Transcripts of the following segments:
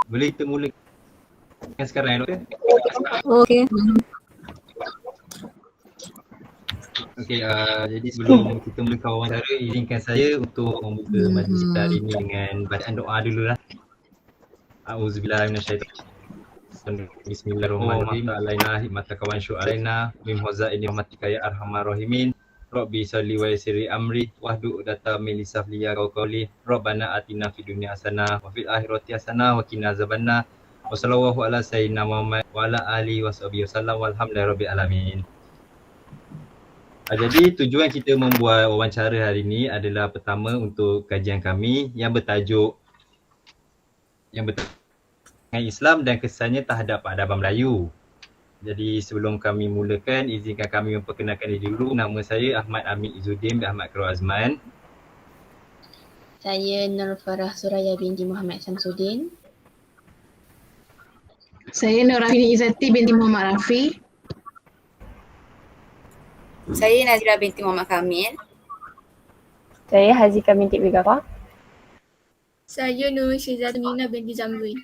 Boleh kita mulakan sekarang, Doktor? Okey. Okey, jadi sebelum kita mulakan wawancara, izinkan saya untuk membuka majlis kita hari ini dengan bacaan doa dululah. A'udzubillahi minasyaitonir Bismillahirrahmanirrahim. Alaina hikmataka wa anshu alaina min huzaini rahmatika ya arhamar rahimin. Rabbi salli wa yassiri amri wahdu data min lisafli ya qawli. Rabbana atina fid dunya hasanah wa fil akhirati hasanah wa qina azabannar. Wa sallallahu ala sayyidina Muhammad wa ala alihi washabihi wasallam walhamdulillahi rabbil alamin. Jadi tujuan kita membuat wawancara hari ini adalah pertama untuk kajian kami yang bertajuk Islam dan kesannya terhadap peradaban Melayu. Jadi sebelum kami mulakan, izinkan kami memperkenalkan diri dulu. Nama saya Ahmad Amin Izzuddin bin Ahmad Khairul Azman. Saya Nur Farah Suraya binti Muhammad Samsudin. Saya Nur Rahini Izzati binti Muhammad Rafi. Saya Nazira binti Muhammad Kamil. Saya Hazika binti Bigara. Saya Nur Syizadmina binti Zamri.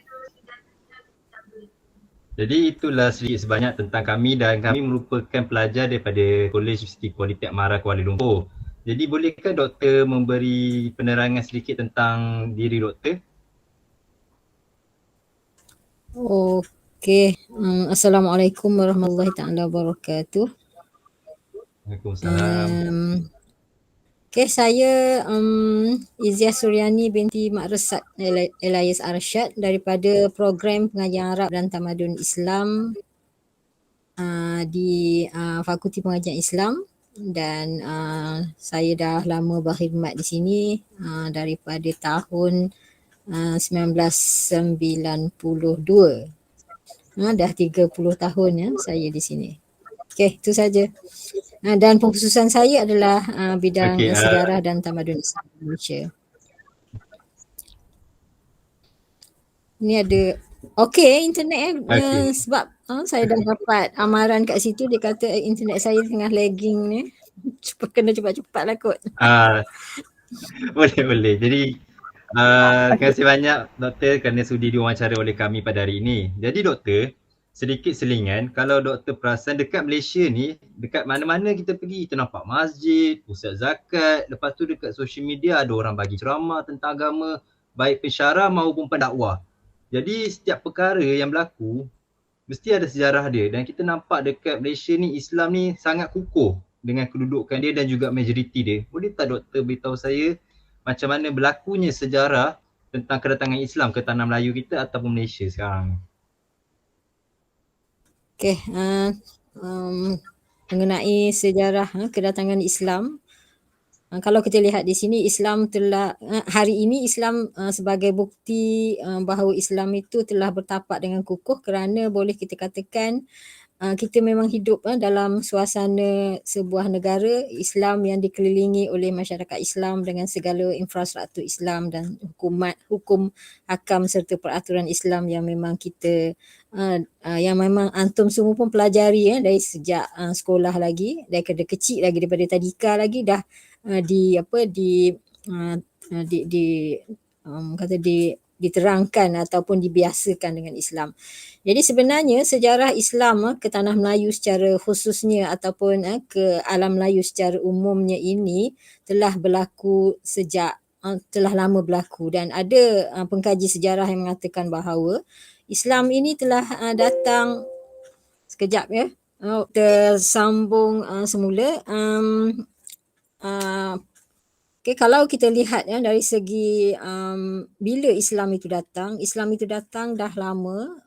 Jadi itulah sedikit sebanyak tentang kami dan kami merupakan pelajar daripada Kolej Universiti Politek Mara Kuala Lumpur. Jadi bolehkah doktor memberi penerangan sedikit tentang diri doktor? Okey. Assalamualaikum warahmatullahi taala wabarakatuh. Waalaikumsalam. Okey, saya Iziah Suryani binti Mak Resat Elias Arsyad daripada program pengajian Arab dan Tamadun Islam di Fakulti Pengajian Islam, dan saya dah lama berkhidmat di sini daripada tahun 1992. Dah 30 tahun ya saya di sini. Okey, itu saja. Dan pengkhususan saya adalah bidang sejarah dan tamadun Islam Indonesia. Ni ada internet sebab saya dah dapat amaran kat situ, dia kata internet saya tengah lagging ni. Kena cepat-cepatlah kot. Boleh. Jadi terima kasih banyak doktor kerana sudi diwawancara oleh kami pada hari ini. Jadi doktor, sedikit selingan, kalau doktor perasan dekat Malaysia ni, dekat mana-mana kita pergi, kita nampak masjid, pusat zakat, lepas tu dekat social media ada orang bagi ceramah tentang agama, baik pensyarah maupun pendakwah. Jadi setiap perkara yang berlaku, mesti ada sejarah dia, dan kita nampak dekat Malaysia ni, Islam ni sangat kukuh dengan kedudukan dia dan juga majoriti dia. Boleh tak doktor beritahu saya macam mana berlakunya sejarah tentang kedatangan Islam ke tanah Melayu kita ataupun Malaysia sekarang? Okey, mengenai sejarah kedatangan Islam, kalau kita lihat di sini, Islam telah hari ini Islam sebagai bukti bahawa Islam itu telah bertapak dengan kukuh, kerana boleh kita katakan kita memang hidup dalam suasana sebuah negara Islam yang dikelilingi oleh masyarakat Islam dengan segala infrastruktur Islam dan hukum hakam serta peraturan Islam yang memang kita yang memang antum semua pun pelajari dari sejak sekolah lagi, daripada kecil lagi, daripada tadika lagi dah diterangkan ataupun dibiasakan dengan Islam. Jadi sebenarnya sejarah Islam ke tanah Melayu secara khususnya ataupun ke alam Melayu secara umumnya ini telah berlaku telah lama berlaku, dan ada pengkaji sejarah yang mengatakan bahawa Islam ini telah datang tersambung semula. Kalau kita lihat dari segi bila Islam itu datang dah lama,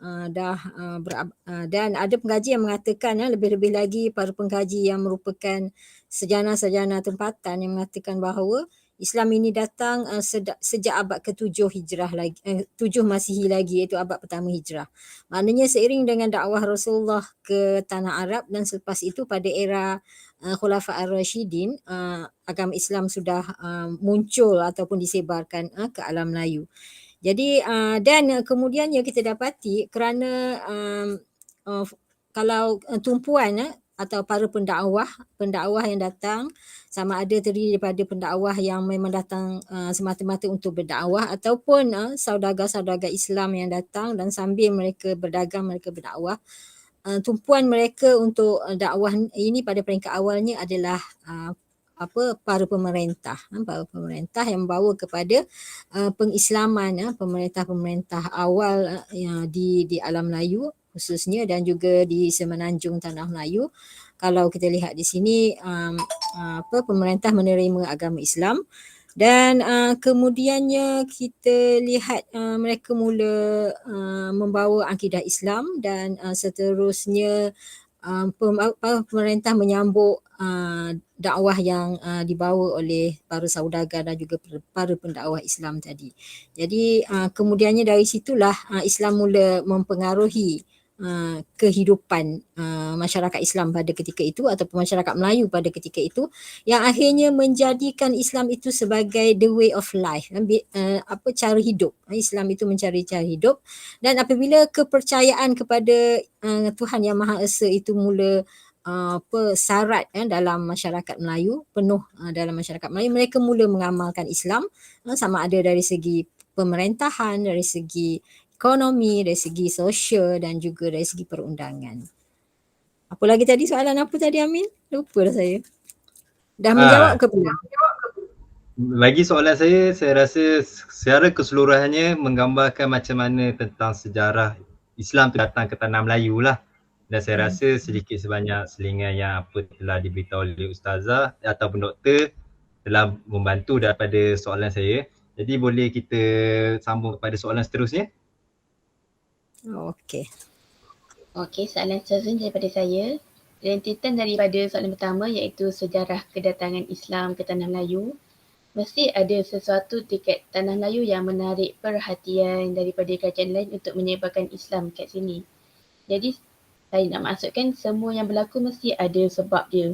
dan ada pengkaji yang mengatakan lebih-lebih lagi para pengkaji yang merupakan sarjana-sarjana tempatan yang mengatakan bahawa Islam ini datang sejak abad ke-7 Hijrah lagi, 7 Masihi lagi, iaitu abad pertama Hijrah. Maknanya seiring dengan dakwah Rasulullah ke tanah Arab, dan selepas itu pada era Khulafa Ar-Rasyidin, agama Islam sudah muncul ataupun disebarkan ke alam Melayu. Jadi dan kemudiannya kita dapati kerana kalau tumpuan atau para pendakwah yang datang, sama ada terdiri daripada pendakwah yang memang datang semata-mata untuk berdakwah ataupun saudagar-saudagar Islam yang datang dan sambil mereka berdagang, mereka berdakwah. Tumpuan mereka untuk dakwah ini pada peringkat awalnya adalah para pemerintah yang membawa kepada pengislaman pemerintah-pemerintah awal di alam Melayu khususnya dan juga di semenanjung tanah Melayu. Kalau kita lihat di sini pemerintah menerima agama Islam dan kemudiannya kita lihat mereka mula membawa akidah Islam dan seterusnya pemerintah menyambut dakwah yang dibawa oleh para saudagar dan juga para pendakwah Islam tadi. Jadi kemudiannya dari situlah Islam mula mempengaruhi kehidupan masyarakat Islam pada ketika itu ataupun masyarakat Melayu pada ketika itu, yang akhirnya menjadikan Islam itu sebagai the way of life, cara hidup. Islam itu mencari cara hidup, dan apabila kepercayaan kepada Tuhan Yang Maha Esa itu mula syarat dalam masyarakat Melayu, penuh dalam masyarakat Melayu, mereka mula mengamalkan Islam sama ada dari segi pemerintahan, dari segi ekonomi, dari segi sosial dan juga dari segi perundangan. Apa lagi tadi soalan apa tadi Amin? Lupa dah saya. Dah menjawab ke belum? Bagi soalan saya rasa secara keseluruhannya menggambarkan macam mana tentang sejarah Islam tu datang ke tanah Melayu lah. Dan saya rasa sedikit sebanyak selingan yang apa telah diberitahu oleh Ustazah ataupun doktor telah membantu daripada soalan saya. Jadi boleh kita sambung kepada soalan seterusnya? Okey. Okey, soalan seterusnya daripada saya. Rentetan daripada soalan pertama iaitu sejarah kedatangan Islam ke Tanah Melayu. Mesti ada sesuatu dekat Tanah Melayu yang menarik perhatian daripada kerajaan lain untuk menyebarkan Islam kat sini. Jadi saya nak maksudkan semua yang berlaku mesti ada sebab dia.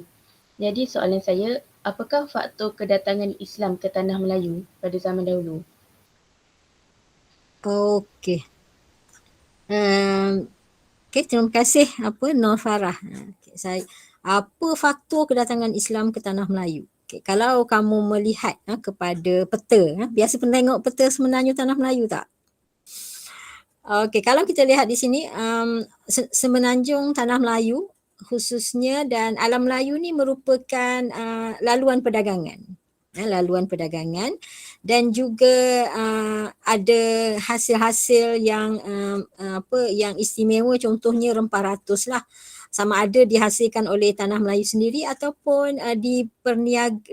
Jadi soalan saya, apakah faktor kedatangan Islam ke Tanah Melayu pada zaman dahulu? Okey. Terima kasih Nur Farah. Apa faktor kedatangan Islam ke Tanah Melayu? Kalau kamu melihat kepada peta, biasa pernah tengok peta semenanjung Tanah Melayu tak? Okey, kalau kita lihat di sini semenanjung Tanah Melayu khususnya dan alam Melayu ni merupakan laluan perdagangan. Laluan perdagangan dan juga ada hasil-hasil yang yang istimewa, contohnya rempah ratus lah, sama ada dihasilkan oleh Tanah Melayu sendiri ataupun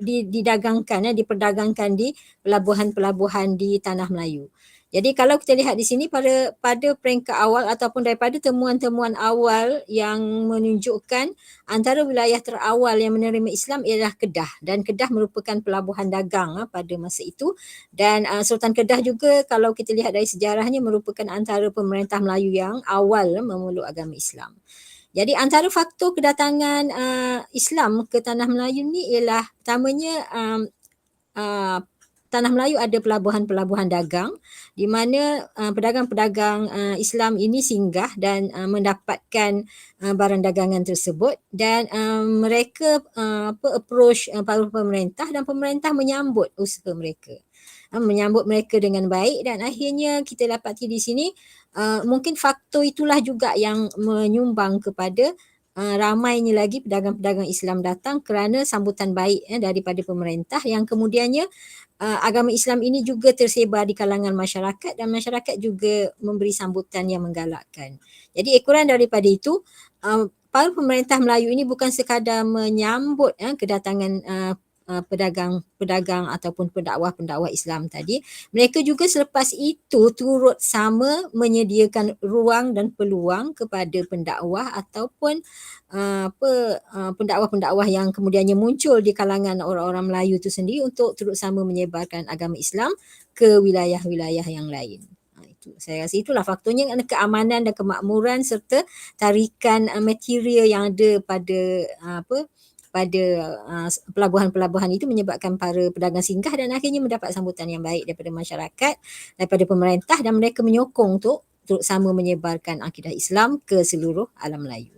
didagangkan, diperdagangkan di pelabuhan-pelabuhan di Tanah Melayu. Jadi kalau kita lihat di sini pada peringkat awal ataupun daripada temuan-temuan awal yang menunjukkan antara wilayah terawal yang menerima Islam ialah Kedah, dan Kedah merupakan pelabuhan dagang pada masa itu, dan Sultan Kedah juga kalau kita lihat dari sejarahnya merupakan antara pemerintah Melayu yang awal memeluk agama Islam. Jadi antara faktor kedatangan Islam ke Tanah Melayu ni ialah pertamanya Tanah Melayu ada pelabuhan-pelabuhan dagang di mana pedagang-pedagang Islam ini singgah dan mendapatkan barang dagangan tersebut, dan mereka approach para pemerintah dan pemerintah menyambut usaha mereka. Menyambut mereka dengan baik, dan akhirnya kita dapati di sini mungkin faktor itulah juga yang menyumbang kepada ramainya lagi pedagang-pedagang Islam datang kerana sambutan baik daripada pemerintah, yang kemudiannya agama Islam ini juga tersebar di kalangan masyarakat dan masyarakat juga memberi sambutan yang menggalakkan. Jadi ekoran daripada itu, para pemerintah Melayu ini bukan sekadar menyambut kedatangan pedagang ataupun pendakwah-pendakwah Islam tadi, mereka juga selepas itu turut sama menyediakan ruang dan peluang kepada pendakwah ataupun pendakwah-pendakwah yang kemudiannya muncul di kalangan orang-orang Melayu itu sendiri untuk turut sama menyebarkan agama Islam ke wilayah-wilayah yang lain. Itu saya rasa itulah faktornya, keamanan dan kemakmuran serta tarikan material yang ada pada pada pelabuhan-pelabuhan itu menyebabkan para pedagang singgah dan akhirnya mendapat sambutan yang baik daripada masyarakat, daripada pemerintah, dan mereka menyokong untuk turut sama menyebarkan akidah Islam ke seluruh alam Melayu.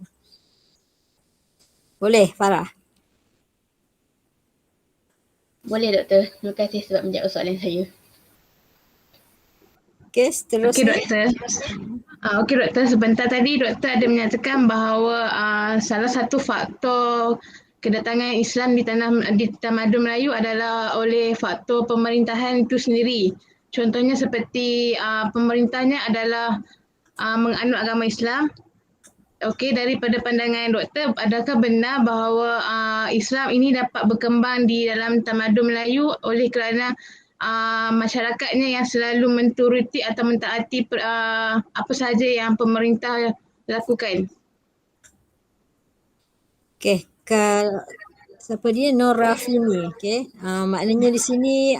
Boleh Farah? Boleh doktor. Terima kasih sebab menjawab soalan saya. Okey, Okey seterusnya. doktor. Okey doktor, sebentar tadi doktor ada menyatakan bahawa salah satu faktor kedatangan Islam di tamadun Melayu adalah oleh faktor pemerintahan itu sendiri. Contohnya seperti pemerintahnya adalah menganut agama Islam. Okey, daripada pandangan doktor, adakah benar bahawa Islam ini dapat berkembang di dalam tamadun Melayu oleh kerana masyarakatnya yang selalu menturuti atau mentaati apa sahaja yang pemerintah lakukan? Okey, siapa dia? Nur Rafini. Okey. Maknanya di sini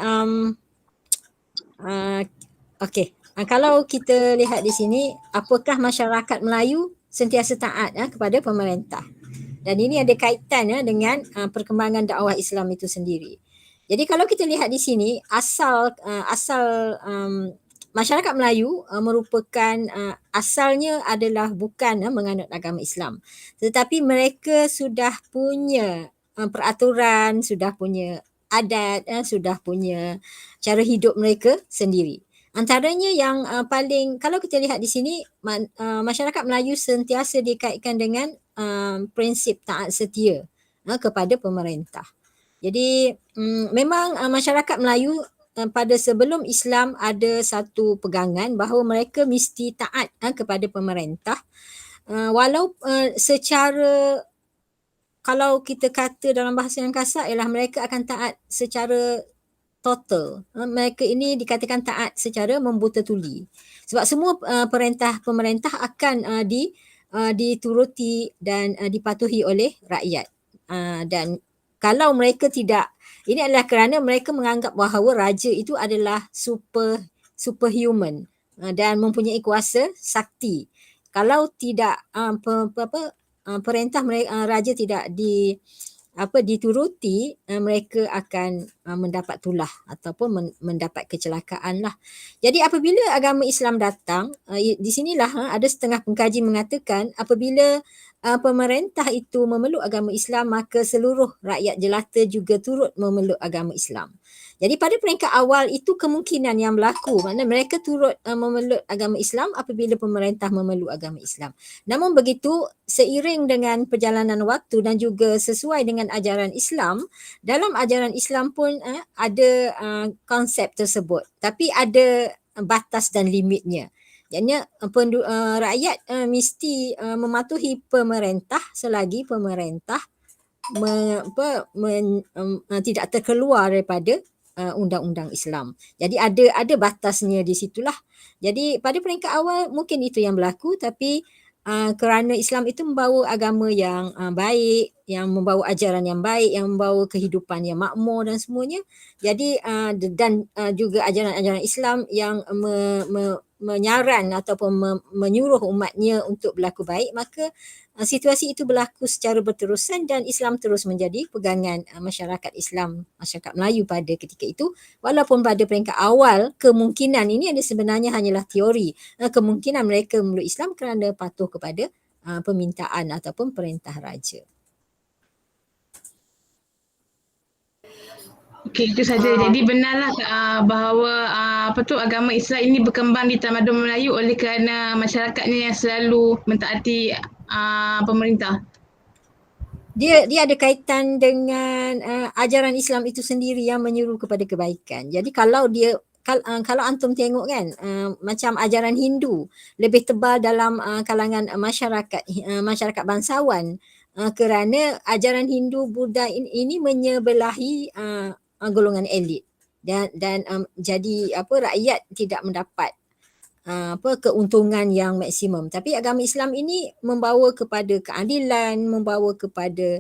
okey. Kalau kita lihat di sini, apakah masyarakat Melayu sentiasa taat kepada pemerintah? Dan ini ada kaitan dengan perkembangan dakwah Islam itu sendiri. Jadi kalau kita lihat di sini, asal masyarakat Melayu merupakan asalnya adalah bukan menganut agama Islam. Tetapi mereka sudah punya peraturan, sudah punya adat, sudah punya cara hidup mereka sendiri. Antaranya yang paling, kalau kita lihat di sini, masyarakat Melayu sentiasa dikaitkan dengan prinsip taat setia kepada pemerintah. Jadi memang masyarakat Melayu pada sebelum Islam ada satu pegangan bahawa mereka mesti taat kepada pemerintah, walau secara, kalau kita kata dalam bahasa yang kasar ialah mereka akan taat secara total. Mereka ini dikatakan taat secara membuta tuli. Sebab semua perintah pemerintah akan dituruti dan dipatuhi oleh rakyat. Dan kalau mereka tidak, ini adalah kerana mereka menganggap bahawa raja itu adalah superhuman dan mempunyai kuasa sakti. Kalau tidak perintah raja tidak dituruti, mereka akan mendapat tulah ataupun mendapat kecelakaan lah. Jadi apabila agama Islam datang, di sinilah ada setengah pengkaji mengatakan apabila pemerintah itu memeluk agama Islam, maka seluruh rakyat jelata juga turut memeluk agama Islam. Jadi pada peringkat awal itu kemungkinan yang berlaku, maknanya mereka turut memeluk agama Islam apabila pemerintah memeluk agama Islam. Namun begitu, seiring dengan perjalanan waktu dan juga sesuai dengan ajaran Islam, dalam ajaran Islam pun ada konsep tersebut, tapi ada batas dan limitnya. Jadi rakyat mesti mematuhi pemerintah selagi pemerintah tidak terkeluar daripada undang-undang Islam. Jadi ada batasnya di situlah. Jadi pada peringkat awal mungkin itu yang berlaku, tapi kerana Islam itu membawa agama yang baik, yang membawa ajaran yang baik, yang membawa kehidupan yang makmur dan semuanya. Jadi dan juga ajaran-ajaran Islam yang menyaran ataupun menyuruh umatnya untuk berlaku baik, maka situasi itu berlaku secara berterusan dan Islam terus menjadi pegangan masyarakat Islam, masyarakat Melayu pada ketika itu. Walaupun pada peringkat awal kemungkinan ini ada sebenarnya hanyalah teori, kemungkinan mereka memeluk Islam kerana patuh kepada permintaan ataupun perintah raja. Okey, itu saja. Jadi benarlah bahawa agama Islam ini berkembang di tamadun Melayu oleh kerana masyarakatnya yang selalu mentaati pemerintah. Dia ada kaitan dengan ajaran Islam itu sendiri yang menyuruh kepada kebaikan. Jadi kalau antum tengok kan, macam ajaran Hindu lebih tebal dalam kalangan masyarakat bangsawan, kerana ajaran Hindu Buddha ini menyebelahi golongan elit dan jadi rakyat tidak mendapat keuntungan yang maksimum. Tapi agama Islam ini membawa kepada keadilan, membawa kepada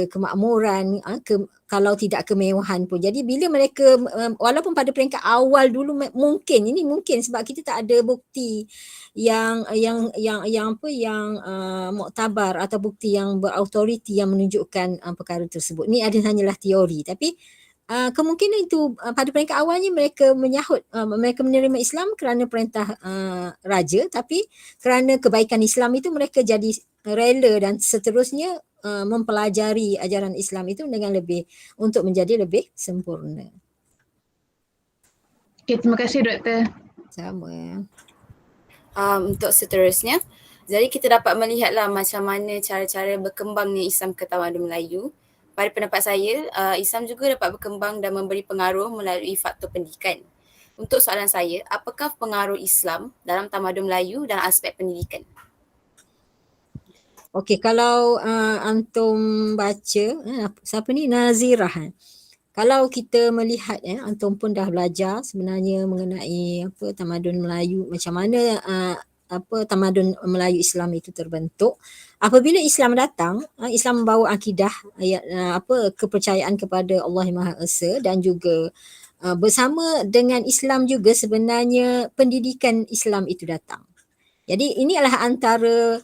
kemakmuran, kalau tidak kemewahan pun. Jadi bila mereka, walaupun pada peringkat awal dulu mungkin sebab kita tak ada bukti yang muktabar atau bukti yang berautoriti yang menunjukkan perkara tersebut. Ni hanyalah teori, tapi kemungkinan itu pada peringkat awalnya mereka mereka menerima Islam kerana perintah raja, tapi kerana kebaikan Islam itu mereka jadi rela dan seterusnya mempelajari ajaran Islam itu dengan untuk menjadi lebih sempurna. Okay, terima kasih Doktor. Sama. Untuk seterusnya, jadi kita dapat melihatlah macam mana cara-cara berkembangnya Islam ke tamadun Melayu. Pada pendapat saya, Islam juga dapat berkembang dan memberi pengaruh melalui faktor pendidikan. Untuk soalan saya, apakah pengaruh Islam dalam tamadun Melayu dan aspek pendidikan? Okey, kalau antum baca, siapa ni, Nazirah. Kalau kita melihat antum pun dah belajar sebenarnya mengenai tamadun Melayu, macam mana tamadun Melayu Islam itu terbentuk. Apabila Islam datang, Islam membawa akidah kepercayaan kepada Allah yang Maha Esa, dan juga bersama dengan Islam juga sebenarnya pendidikan Islam itu datang. Jadi ini adalah antara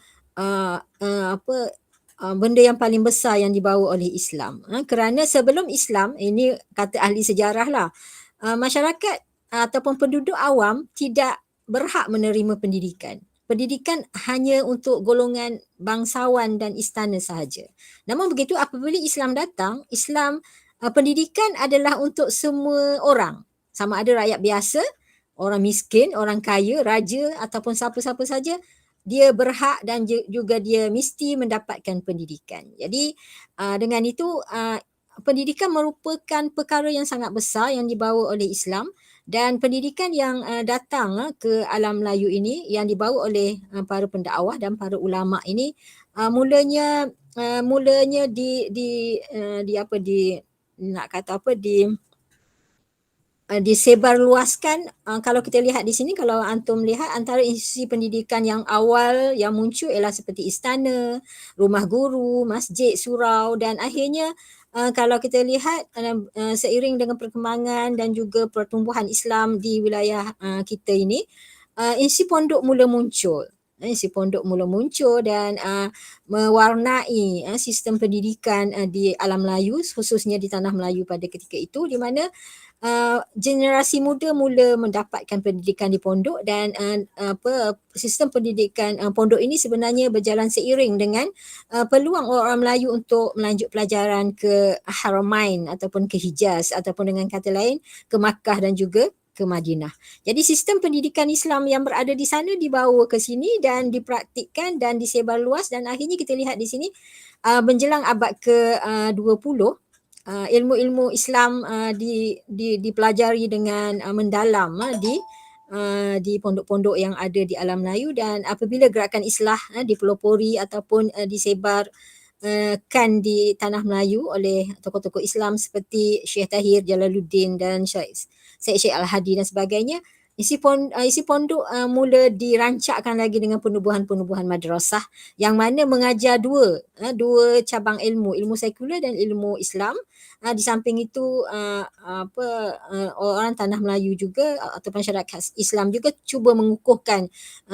benda yang paling besar yang dibawa oleh Islam. Kerana sebelum Islam, ini kata ahli sejarah lah, masyarakat ataupun penduduk awam tidak berhak menerima pendidikan. Pendidikan hanya untuk golongan bangsawan dan istana sahaja. Namun begitu, apabila Islam datang, pendidikan adalah untuk semua orang. Sama ada rakyat biasa, orang miskin, orang kaya, raja ataupun siapa-siapa saja, dia berhak dan juga dia mesti mendapatkan pendidikan. Jadi dengan itu pendidikan merupakan perkara yang sangat besar yang dibawa oleh Islam, dan pendidikan yang datang ke alam Melayu ini yang dibawa oleh para pendakwah dan para ulama ini mulanya disebarluaskan. Kalau kita lihat di sini, kalau antum lihat antara institusi pendidikan yang awal yang muncul ialah seperti istana, rumah guru, masjid, surau, dan akhirnya kalau kita lihat seiring dengan perkembangan dan juga pertumbuhan Islam di wilayah kita ini, institusi pondok mula muncul. Institusi pondok mula muncul dan mewarnai sistem pendidikan di alam Melayu, khususnya di tanah Melayu pada ketika itu, di mana generasi muda mula mendapatkan pendidikan di pondok, dan sistem pendidikan pondok ini sebenarnya berjalan seiring dengan peluang orang Melayu untuk melanjut pelajaran ke Haramain ataupun ke Hijaz, ataupun dengan kata lain ke Makkah dan juga ke Madinah. Jadi sistem pendidikan Islam yang berada di sana dibawa ke sini dan dipraktikkan dan disebar luas, dan akhirnya kita lihat di sini menjelang abad ke-20, ilmu-ilmu Islam dipelajari dengan mendalam di pondok-pondok yang ada di alam Melayu, dan apabila gerakan Islah dipelopori ataupun disebarkan di tanah Melayu oleh tokoh-tokoh Islam seperti Syekh Tahir Jalaluddin dan Syekh Al-Hadi dan sebagainya, isi pondok mula dirancakkan lagi dengan penubuhan-penubuhan madrasah yang mana mengajar dua cabang ilmu sekular dan ilmu Islam. Di samping itu orang tanah Melayu juga atau masyarakat Islam juga cuba mengukuhkan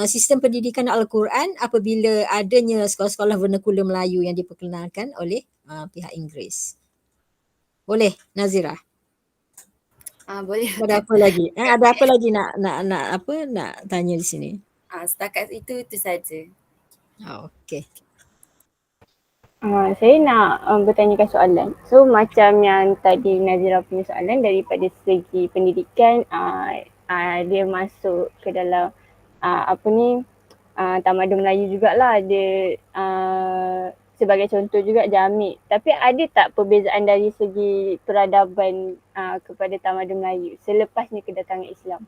sistem pendidikan Al-Quran apabila adanya sekolah-sekolah vernakular Melayu yang diperkenalkan oleh pihak Inggeris. Boleh, Nazirah? Boleh. Ada apa lagi? Ada apa lagi nak tanya di sini? Setakat itu saja. Okey. Saya nak bertanyakan soalan. So macam yang tadi Nazira punya soalan, daripada segi pendidikan dia masuk ke dalam tamadun Melayu jugalah, dia sebagai contoh juga Jamik. Tapi ada tak perbezaan dari segi peradaban kepada tamadun Melayu selepasnya kedatangan Islam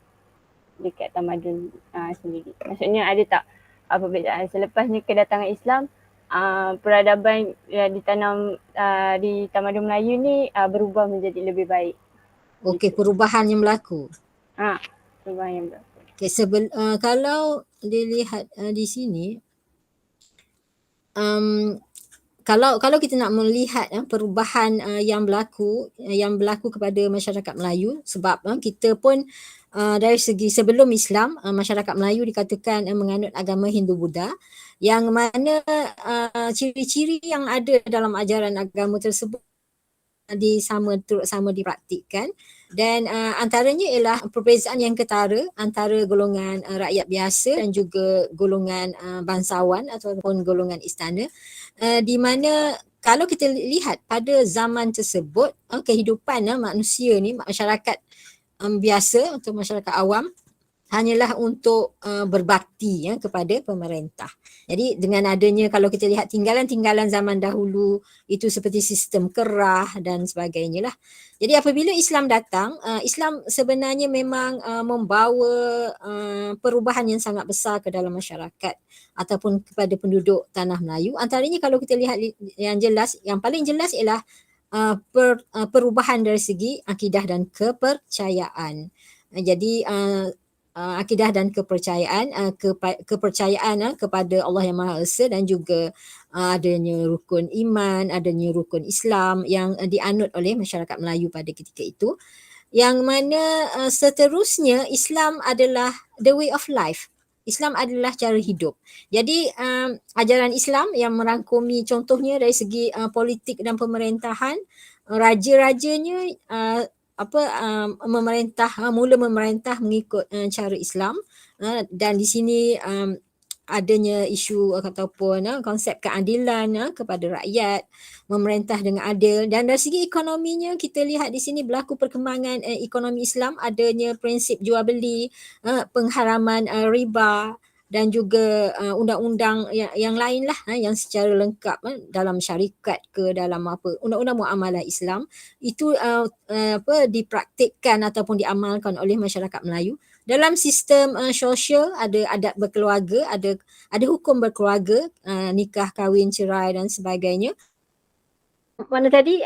dekat tamadun sendiri? Maksudnya ada tak perbezaan selepasnya kedatangan Islam, peradaban di tamadun Melayu ni berubah menjadi lebih baik? Okey, perubahan yang berlaku. Perubahan yang berlaku. Okey, kalau dilihat di sini, kalau kita nak melihat perubahan yang berlaku kepada masyarakat Melayu, sebab kita pun dari segi sebelum Islam, masyarakat Melayu dikatakan menganut agama Hindu-Buddha, yang mana ciri-ciri yang ada dalam ajaran agama tersebut turut sama dipraktikkan. Dan antaranya ialah perbezaan yang ketara antara golongan rakyat biasa dan juga golongan bangsawan ataupun golongan istana, di mana kalau kita lihat pada zaman tersebut, kehidupan manusia ni, masyarakat biasa atau masyarakat awam hanyalah untuk berbakti kepada pemerintah. Jadi dengan adanya, kalau kita lihat tinggalan-tinggalan zaman dahulu itu seperti sistem kerah dan sebagainya lah. Jadi apabila Islam datang, Islam sebenarnya memang membawa perubahan yang sangat besar ke dalam masyarakat ataupun kepada penduduk tanah Melayu. Antaranya kalau kita lihat yang paling jelas ialah perubahan dari segi akidah dan kepercayaan. Jadi akidah dan kepercayaan kepada Allah yang Maha Esa dan juga adanya rukun iman, adanya rukun Islam yang dianut oleh masyarakat Melayu pada ketika itu, yang mana seterusnya Islam adalah the way of life. Islam adalah cara hidup. Jadi ajaran Islam yang merangkumi contohnya dari segi politik dan pemerintahan, raja-rajanya mula memerintah mengikut cara Islam, dan di sini adanya isu ataupun konsep keadilan kepada rakyat, memerintah dengan adil. Dan dari segi ekonominya kita lihat di sini berlaku perkembangan ekonomi Islam, adanya prinsip jual beli, pengharaman riba dan juga undang-undang yang lain lah yang secara lengkap dalam syarikat ke dalam undang-undang muamalah Islam itu dipraktikkan ataupun diamalkan oleh masyarakat Melayu. Dalam sistem sosial ada adat berkeluarga, ada hukum berkeluarga, nikah, kahwin, cerai dan sebagainya. Mana tadi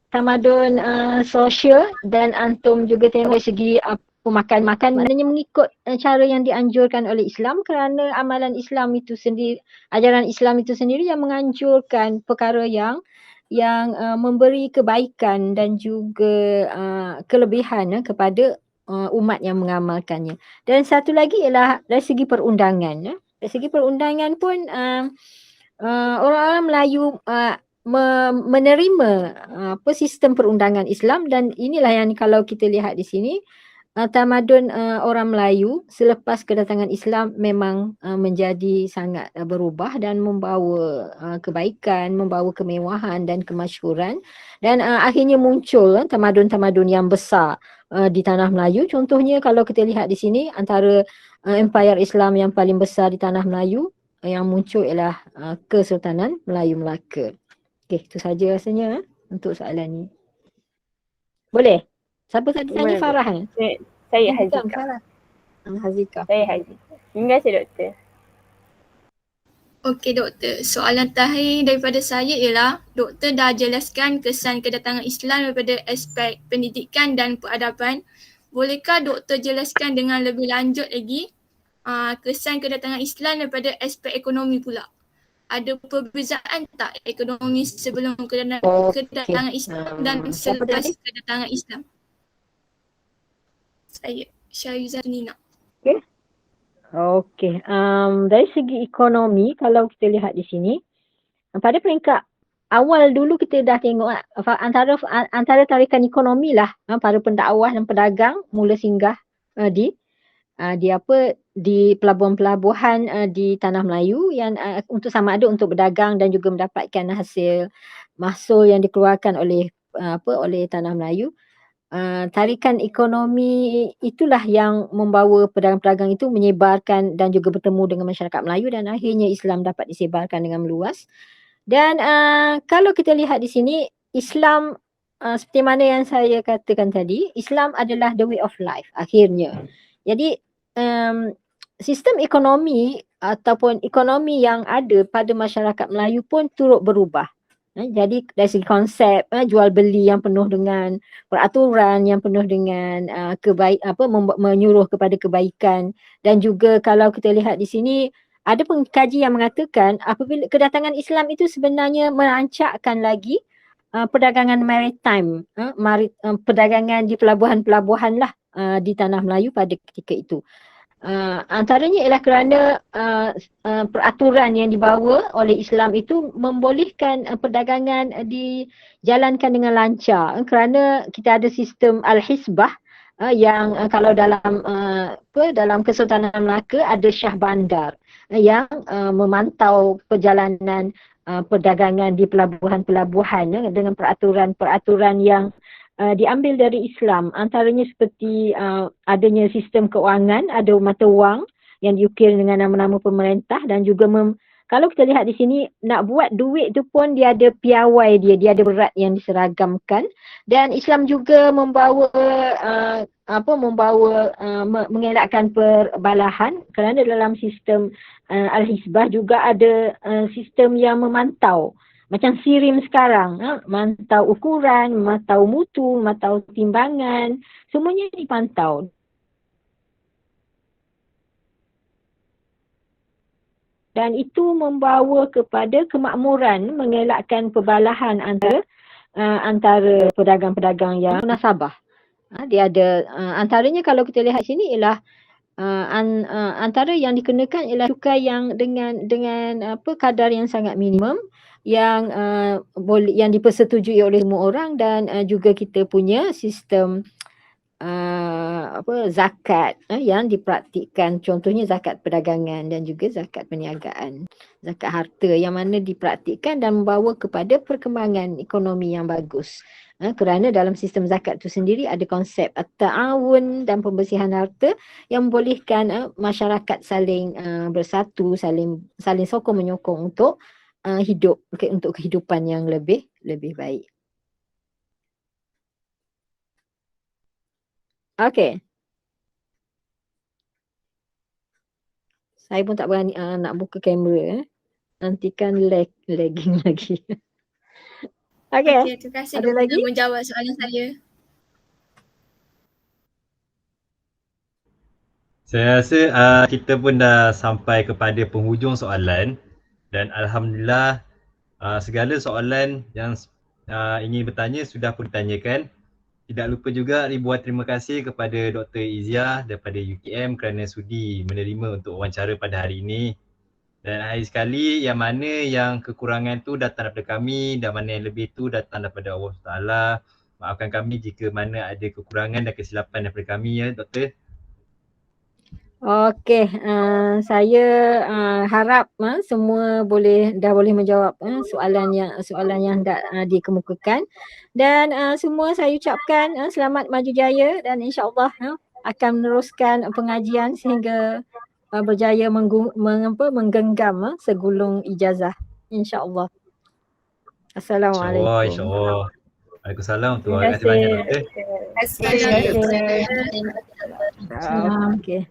tamadun sosial, dan antum juga tengok dari segi pemakan-makan, maknanya mengikut cara yang dianjurkan oleh Islam, kerana amalan Islam itu sendiri, ajaran Islam itu sendiri yang menganjurkan perkara yang memberi kebaikan dan juga kelebihan kepada umat yang mengamalkannya. Dan satu lagi ialah dari segi perundangan. Dari segi perundangan pun orang-orang Melayu menerima sistem perundangan Islam, dan inilah yang kalau kita lihat di sini, tamadun orang Melayu selepas kedatangan Islam memang menjadi sangat berubah dan membawa kebaikan, membawa kemewahan dan kemasyhuran, dan akhirnya muncul tamadun-tamadun yang besar di tanah Melayu. Contohnya kalau kita lihat di sini, antara empayar Islam yang paling besar di tanah Melayu yang muncul ialah Kesultanan Melayu Melaka. Okey, itu saja rasanya untuk soalan ni. Boleh? Siapa tadi tanya? Farah kan? Saya Hazika. Hazika. Saya Hazika. Terima kasih doktor. Okey doktor, soalan terakhir daripada saya ialah doktor dah jelaskan kesan kedatangan Islam daripada aspek pendidikan dan peradaban. Bolehkah doktor jelaskan dengan lebih lanjut lagi kesan kedatangan Islam daripada aspek ekonomi pula? Ada perbezaan tak ekonomi sebelum kedatangan Islam dan selepas kedatangan Islam? Saya Syahrizal Nina. Okey. Dari segi ekonomi, kalau kita lihat di sini, pada peringkat awal dulu kita dah tengok antara tarikan ekonomi lah para pendakwah dan pedagang mula singgah di pelabuhan-pelabuhan di tanah Melayu yang untuk sama ada untuk berdagang dan juga mendapatkan hasil mahsul yang dikeluarkan oleh tanah Melayu. Tarikan ekonomi itulah yang membawa pedagang-pedagang itu menyebarkan dan juga bertemu dengan masyarakat Melayu, dan akhirnya Islam dapat disebarkan dengan meluas. Dan kalau kita lihat di sini, Islam seperti mana yang saya katakan tadi, Islam adalah the way of life akhirnya. Jadi sistem ekonomi ataupun ekonomi yang ada pada masyarakat Melayu pun turut berubah. Jadi dari segi konsep jual beli yang penuh dengan peraturan, yang penuh dengan menyuruh kepada kebaikan, dan juga kalau kita lihat di sini ada pengkaji yang mengatakan apabila kedatangan Islam itu sebenarnya merancakkan lagi perdagangan maritime, perdagangan di pelabuhan-pelabuhan lah di tanah Melayu pada ketika itu. Antaranya ialah kerana peraturan yang dibawa oleh Islam itu membolehkan perdagangan dijalankan dengan lancar, kerana kita ada sistem Al-Hisbah yang kalau dalam Kesultanan Melaka ada Syah Bandar yang memantau perjalanan perdagangan di pelabuhan-pelabuhan dengan peraturan-peraturan yang diambil dari Islam, antaranya seperti adanya sistem keuangan, ada mata wang yang diukir dengan nama-nama pemerintah, dan juga kalau kita lihat di sini, nak buat duit tu pun dia ada piawai dia ada berat yang diseragamkan, dan Islam juga mengelakkan perbalahan, kerana dalam sistem Al-Hisbah juga ada sistem yang memantau. Macam SIRIM sekarang, memantau ukuran, memantau mutu, memantau timbangan, semuanya dipantau. Dan itu membawa kepada kemakmuran, mengelakkan perbalahan antara pedagang-pedagang yang munasabah. Dia ada antaranya kalau kita lihat sini ialah antara yang dikenakan ialah cukai yang dengan kadar yang sangat minimum, yang dipersetujui oleh semua orang, dan juga kita punya sistem zakat yang dipraktikkan, contohnya zakat perdagangan dan juga zakat perniagaan, zakat harta, yang mana dipraktikkan dan membawa kepada perkembangan ekonomi yang bagus. Kerana dalam sistem zakat itu sendiri ada konsep ta'awun dan pembersihan harta yang membolehkan masyarakat saling bersatu, saling sokong menyokong untuk hidup, untuk kehidupan yang lebih baik. Okey. Saya pun tak berani nak buka kamera. Nantikan lagging lagi. Okey. Terima kasih Ada doktor lagi? menjawab soalan saya. Saya rasa kita pun dah sampai kepada penghujung soalan, dan alhamdulillah segala soalan yang ingin bertanya sudah pun ditanyakan. Tidak lupa juga ribuan terima kasih kepada Dr. Iziah daripada UKM kerana sudi menerima untuk wawancara pada hari ini. Dan akhir sekali, yang mana yang kekurangan tu datang daripada kami dan mana yang lebih tu datang daripada Allah Taala. Maafkan kami jika mana ada kekurangan dan kesilapan daripada kami ya Doktor. Okey, saya harap semua dah boleh menjawab soalan yang dikemukakan, dan semua saya ucapkan selamat maju jaya, dan insya-Allah akan meneruskan pengajian sehingga berjaya menggenggam segulung ijazah, insya-Allah. Assalamualaikum. InsyaAllah. Waalaikumsalam. Terima kasih banyak Doktor. Terima kasih. Okey.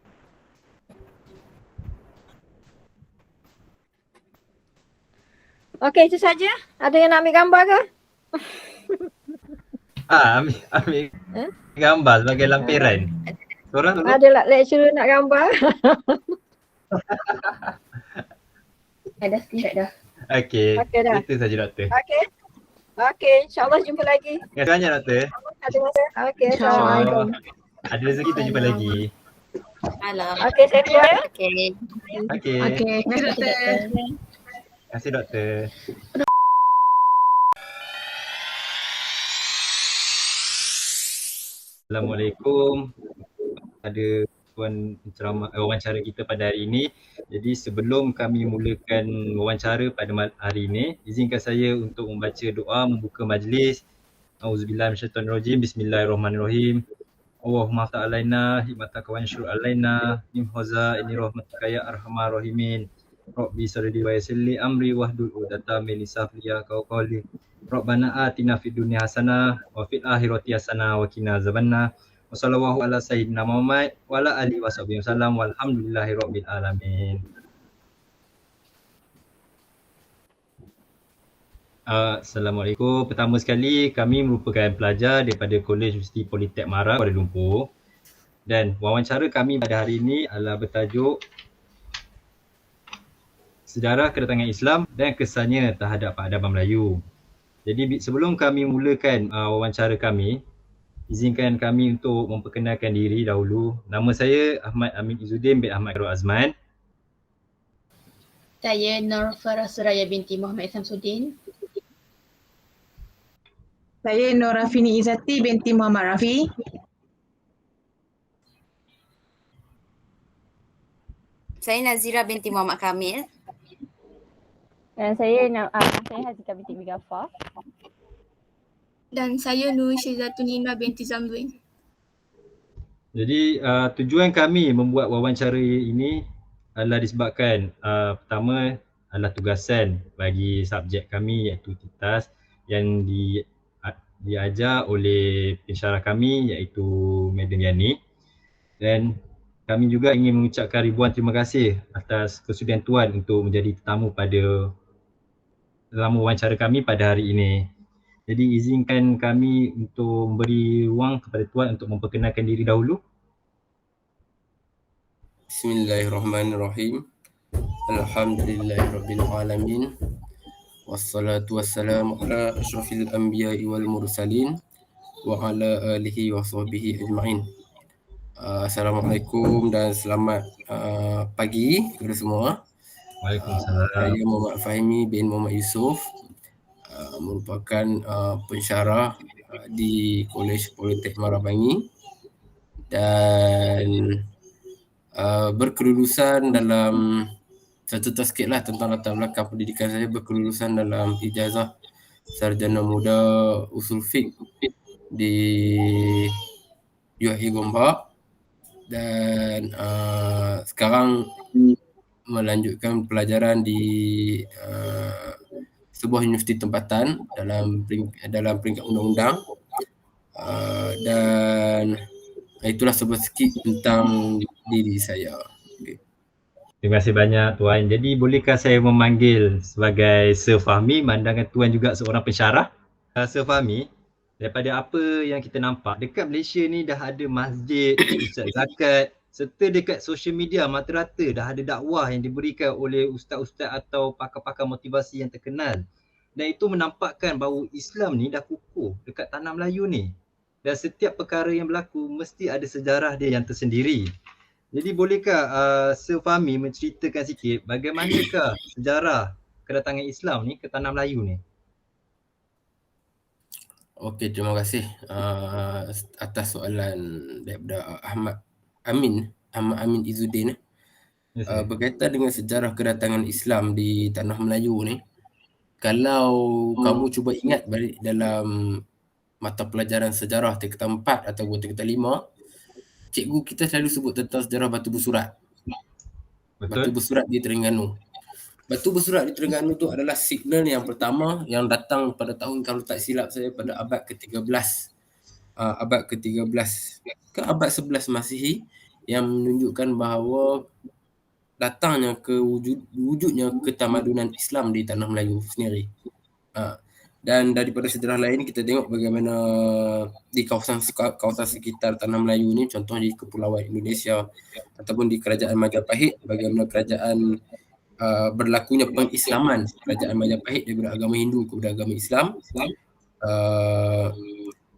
Okey, itu saja. Ada yang nak ambil gambar ke? Ambil gambar sebagai lampiran. Korang tu? Ada lah lecturer nak gambar. Dah siap dah. Okey. Okey dah. Itu saja Doktor. Okey, insya-Allah jumpa lagi. Terima kasih banyak Doktor. Ada masa. Okey, assalamualaikum. Ada rezeki kita jumpa lagi. Malam. Okey, saya keluar ya. Okey. Okey. Okey, terima kasih doktor. Terima kasih Doktor. Assalamualaikum. Ada wawancara kita pada hari ini. Jadi sebelum kami mulakan wawancara pada hari ini, izinkan saya untuk membaca doa membuka majlis. Auzubillahi minasyaitonirrajim. Bismillahirrahmanirrahim. Allahumma ta'alaina hikmataka wa ansyur alaina min khazaini rahmatika ya arhamar rahimin. Rabbi syrli wa yassirli amri wahdul 'uqdatam min lisani yafqahu qawli. Rabbana atina fid dunya hasanah wa fil akhirati hasanah wa qina azabannar. Wa sallallahu ala sayyidina Muhammad wa ala alihi washabbihi wasallam walhamdulillahi rabbil alamin. Assalamualaikum. Pertama sekali, kami merupakan pelajar daripada Kolej Universiti Politek Mara, Kuala Lumpur. Dan wawancara kami pada hari ini adalah bertajuk Sejarah Kedatangan Islam dan Kesannya Terhadap Peradaban Melayu. Jadi sebelum kami mulakan wawancara kami, izinkan kami untuk memperkenalkan diri dahulu. Nama saya Ahmad Amin Izzuddin bin Ahmad Khairul Azman. Saya Nur Farah Suraya binti Muhammad Samsudin. Saya Nur Rafini Izzati binti Muhammad Rafi. Saya Nazira binti Muhammad Kamil. Dan saya Hazika binti Bigafar. Dan saya Nur Syizatun Nina binti Zamrin. Jadi tujuan kami membuat wawancara ini adalah disebabkan pertama adalah tugasan bagi subjek kami iaitu TITAS yang diajar oleh pensyarah kami iaitu Madam Yani, dan kami juga ingin mengucapkan ribuan terima kasih atas kesudian Tuan untuk menjadi tetamu dalam wawancara kami pada hari ini. Jadi izinkan kami untuk memberi ruang kepada Tuan untuk memperkenalkan diri dahulu. Bismillahirrahmanirrahim. Alhamdulillahirabbil alamin. Wassalatu wassalamu ala asyrafil anbiya'i wal mursalin wa ala alihi wa sahbihi ajma'in. Assalamualaikum dan selamat pagi kepada semua. Waalaikumsalam. Saya Muhammad Fahimi bin Muhammad Yusof, merupakan pensyarah di Kolej Politeknik Marabangi dan berkelulusan dalam cerita sikitlah tentang latar belakang pendidikan saya. Berkelulusan dalam ijazah sarjana muda usul fiqh di UiA Gombak dan sekarang melanjutkan pelajaran di sebuah universiti tempatan dalam peringkat undang-undang, dan itulah sedikit tentang diri saya. Okay. Terima kasih banyak Tuan. Jadi bolehkah saya memanggil sebagai Sir Fahmi, mandangan Tuan juga seorang pensyarah? Sir Fahmi, daripada apa yang kita nampak, dekat Malaysia ni dah ada masjid, ustaz zakat, serta dekat social media rata-rata dah ada dakwah yang diberikan oleh ustaz-ustaz atau pakar-pakar motivasi yang terkenal. Dan itu menampakkan bahawa Islam ni dah kukuh dekat tanah Melayu ni. Dan setiap perkara yang berlaku mesti ada sejarah dia yang tersendiri. Jadi bolehkah Sir Fahmi menceritakan sikit bagaimanakah sejarah kedatangan Islam ni ke tanah Melayu ni? Okey, terima kasih atas soalan daripada Ahmad Amin Izzuddin. Berkaitan dengan sejarah kedatangan Islam di tanah Melayu ni, kalau kamu cuba ingat balik dalam mata pelajaran sejarah tingkatan 4 ataupun tingkatan 5, cikgu kita selalu sebut tentang sejarah Batu Bersurat. Betul? Batu Bersurat di Terengganu. Batu Bersurat di Terengganu tu adalah signal yang pertama yang datang pada tahun, kalau tak silap saya, pada abad ke-13. Abad ke-13 ke abad 11 Masihi, yang menunjukkan bahawa datangnya wujudnya ketamadunan Islam di tanah Melayu sendiri. Dan daripada sejarah lain kita tengok bagaimana di kawasan sekitar tanah Melayu ni, contohnya di Kepulauan Indonesia ataupun di Kerajaan Majapahit, bagaimana kerajaan berlakunya pengislaman kerajaan Majapahit daripada agama Hindu kepada agama Islam,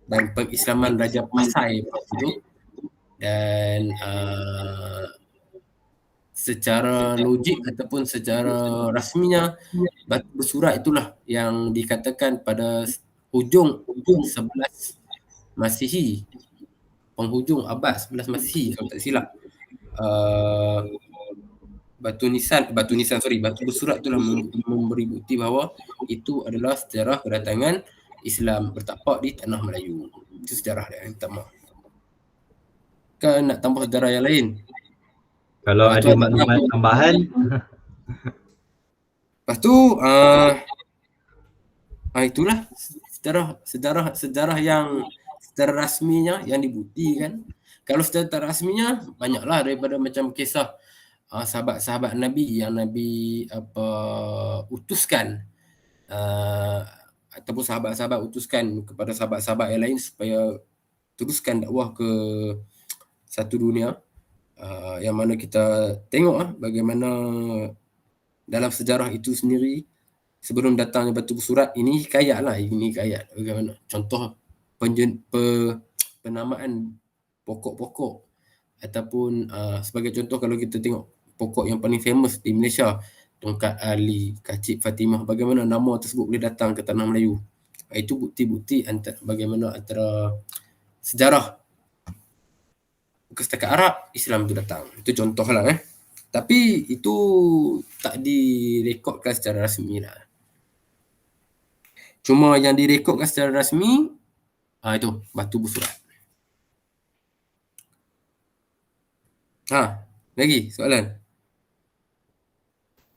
dan pengislaman Raja Pasai itu. Dan secara logik ataupun secara rasminya, Batu Bersurat itulah yang dikatakan pada hujung 11 Masihi, penghujung abad 11 Masihi kalau tak silap. Batu Bersurat itulah memberi bukti bahawa itu adalah sejarah kedatangan Islam bertapak di tanah Melayu. Itu sejarah yang pertama. Kan nak tambah sejarah yang lain? Kalau ada maklumat tambahan. Lepas tu itulah sejarah yang secara rasminya yang dibuktikan. Kalau secara tak rasminya, banyaklah daripada macam kisah sahabat-sahabat Nabi yang Nabi utuskan, ataupun sahabat-sahabat utuskan kepada sahabat-sahabat yang lain supaya teruskan dakwah ke satu dunia. Yang mana kita tengok bagaimana dalam sejarah itu sendiri, sebelum datangnya Batu Bersurat, ini hikayat bagaimana contoh penamaan pokok-pokok ataupun sebagai contoh kalau kita tengok pokok yang paling famous di Malaysia, Tongkat Ali, Kacip Fatimah, bagaimana nama tersebut boleh datang ke tanah Melayu. Itu bukti-bukti bagaimana antara sejarah bukan setakat Arab, Islam tu datang. Itu contoh lah Tapi itu tak direkodkan secara rasmi lah. Cuma yang direkodkan secara rasmi itu batu bersurat. Lagi soalan?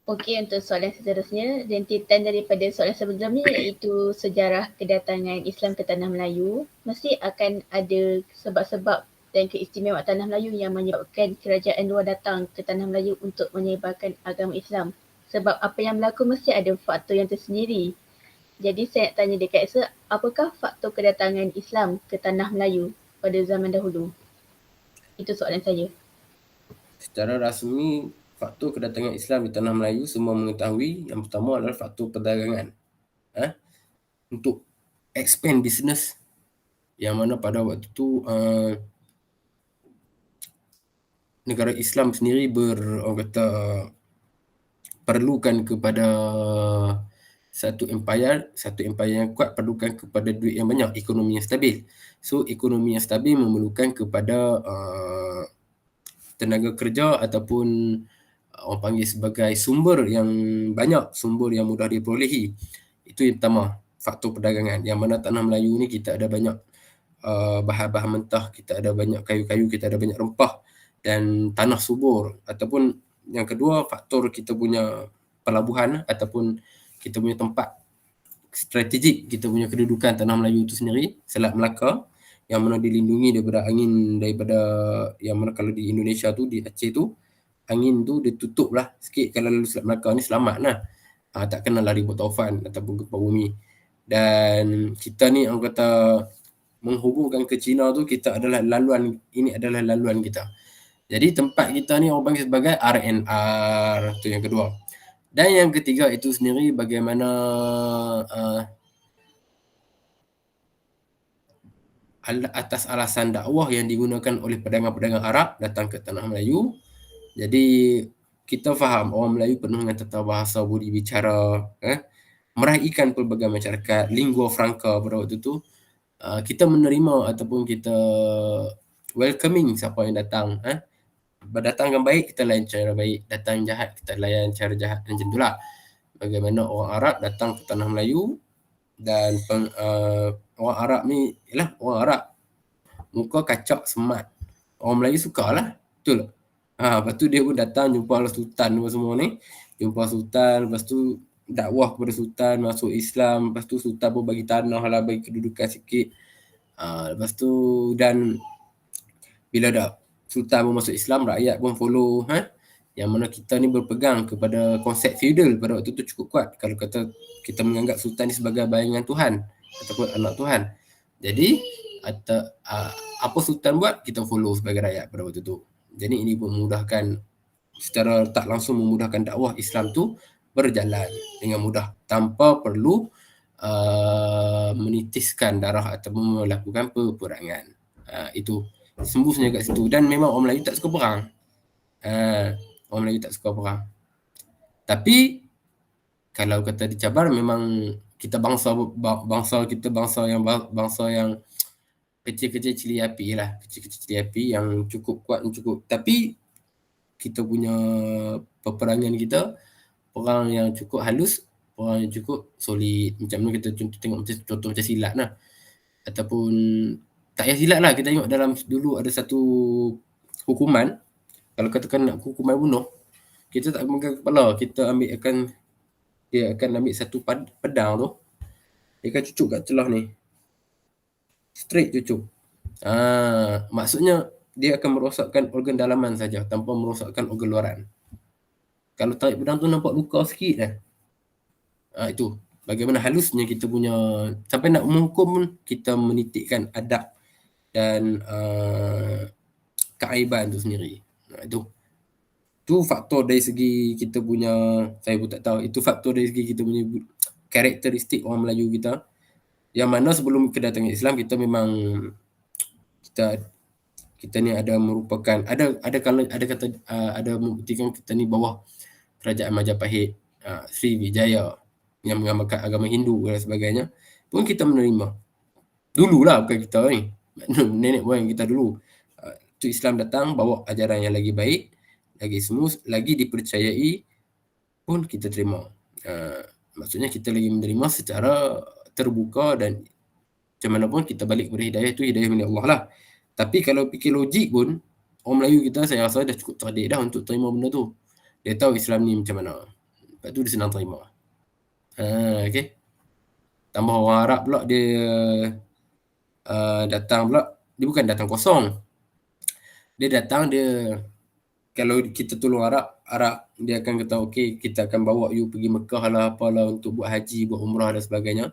Okey, untuk soalan seterusnya, rentetan daripada soalan sebelumnya iaitu sejarah kedatangan Islam ke tanah Melayu, mesti akan ada sebab-sebab dan keistimewaan tanah Melayu yang menyebabkan kerajaan luar datang ke tanah Melayu untuk menyebarkan agama Islam. Sebab apa yang berlaku mesti ada faktor yang tersendiri. Jadi saya nak tanya dekat Elsa, apakah faktor kedatangan Islam ke tanah Melayu pada zaman dahulu? Itu soalan saya. Secara rasmi, faktor kedatangan Islam di tanah Melayu semua mengetahui yang pertama adalah faktor perdagangan. Untuk expand business yang mana pada waktu itu negara Islam sendiri perlukan kepada satu empire yang kuat, perlukan kepada duit yang banyak, ekonomi yang stabil. So ekonomi yang stabil memerlukan kepada tenaga kerja ataupun orang panggil sebagai sumber yang banyak, sumber yang mudah diperolehi. Itu yang pertama, faktor perdagangan. Yang mana tanah Melayu ni kita ada banyak bahan-bahan mentah, kita ada banyak kayu-kayu, kita ada banyak rempah dan tanah subur. Ataupun yang kedua, faktor kita punya pelabuhan ataupun kita punya tempat strategik, kita punya kedudukan tanah Melayu itu sendiri, Selat Melaka, yang mana dilindungi daripada angin, daripada yang mana kalau di Indonesia tu, di Aceh tu, angin tu dia tutup lah sikit. Kalau lalu Selat Melaka ni selamat lah, tak kena lari buat taufan ataupun gempa bumi. Dan kita ni orang kata menghubungkan ke China tu, kita adalah laluan, ini adalah laluan kita. Jadi tempat kita ni orang panggil sebagai RNR, tu yang kedua. Dan yang ketiga itu sendiri bagaimana atas alasan dakwah yang digunakan oleh pedagang-pedagang Arab datang ke tanah Melayu. Jadi kita faham orang Melayu penuh dengan tata bahasa, budi bicara, meraihkan pelbagai masyarakat, lingua franca pada waktu itu. Kita menerima ataupun kita welcoming siapa yang datang. Berdatang yang baik, kita layan cara baik. Datang yang jahat, kita layan cara jahat. Macam itulah bagaimana orang Arab datang ke tanah Melayu. Dan orang Arab ni, orang Arab muka kacak semat. Orang Melayu sukalah, betul. Lepas tu dia pun datang jumpa Sultan semua ni. Jumpa Sultan, lepas tu dakwah kepada Sultan, masuk Islam. Lepas tu Sultan pun bagi tanah lah, bagi kedudukan sikit. Lepas tu dan bila dah Sultan pun masuk Islam, rakyat pun follow. Yang mana kita ni berpegang kepada konsep feudal pada waktu tu cukup kuat. Kalau kata kita menganggap Sultan ni sebagai bayangan Tuhan ataupun anak Tuhan. Jadi apa Sultan buat, kita follow sebagai rakyat pada waktu tu. Jadi ini pun memudahkan, secara tak langsung memudahkan dakwah Islam tu berjalan dengan mudah tanpa perlu menitiskan darah ataupun melakukan peperangan. Itu sembusnya kat situ. Dan memang orang Melayu tak suka perang. Orang Melayu tak suka perang. Tapi kalau kata dicabar, memang kita bangsa yang kecil-kecil cili api lah. Kecil-kecil cili api yang cukup kuat, tapi kita punya peperangan kita, perang yang cukup halus, perang yang cukup solid. Macam mana kita tengok contoh macam silat lah. Ataupun tak payah silat lah, kita tengok dalam dulu ada satu hukuman. Kalau katakan nak hukuman bunuh, kita tak memegang kepala, dia akan ambil satu pedang tu, dia akan cucuk kat celah ni. Straight cucuk. Maksudnya dia akan merosakkan organ dalaman saja tanpa merosakkan organ luaran. Kalau tarik pedang tu nampak luka sikit dah. Itu bagaimana halusnya kita punya, sampai nak menghukum pun kita menitikkan adab dan keaiban tu sendiri. Itu faktor dari segi kita punya, saya pun tak tahu, itu faktor dari segi kita punya karakteristik orang Melayu kita. Yang mana sebelum kedatangan Islam kita memang kita ni ada merupakan ada membuktikan kita ni bawah kerajaan Majapahit, Sriwijaya yang mengamalkan agama Hindu dan sebagainya, pun kita menerima. Dululah, bukan kita ni, nenek moyang kita dulu. Tu Islam datang bawa ajaran yang lagi baik, lagi smooth, lagi dipercayai, pun kita terima. Maksudnya kita lagi menerima secara terbuka, dan macam mana pun kita balik kepada hidayah tu hidayah milik Allah lah. Tapi kalau fikir logik pun, orang Melayu kita saya rasa dah cukup cerdik dah untuk terima benda tu. Dia tahu Islam ni macam mana. Lepas tu dia senang terima. Okay. Tambah orang Arab pula dia datang pula, dia bukan datang kosong. Dia datang, kalau kita tolong Arab, dia akan kata okey, kita akan bawa you pergi Mekah lah, apalah, untuk buat haji, buat umrah dan sebagainya.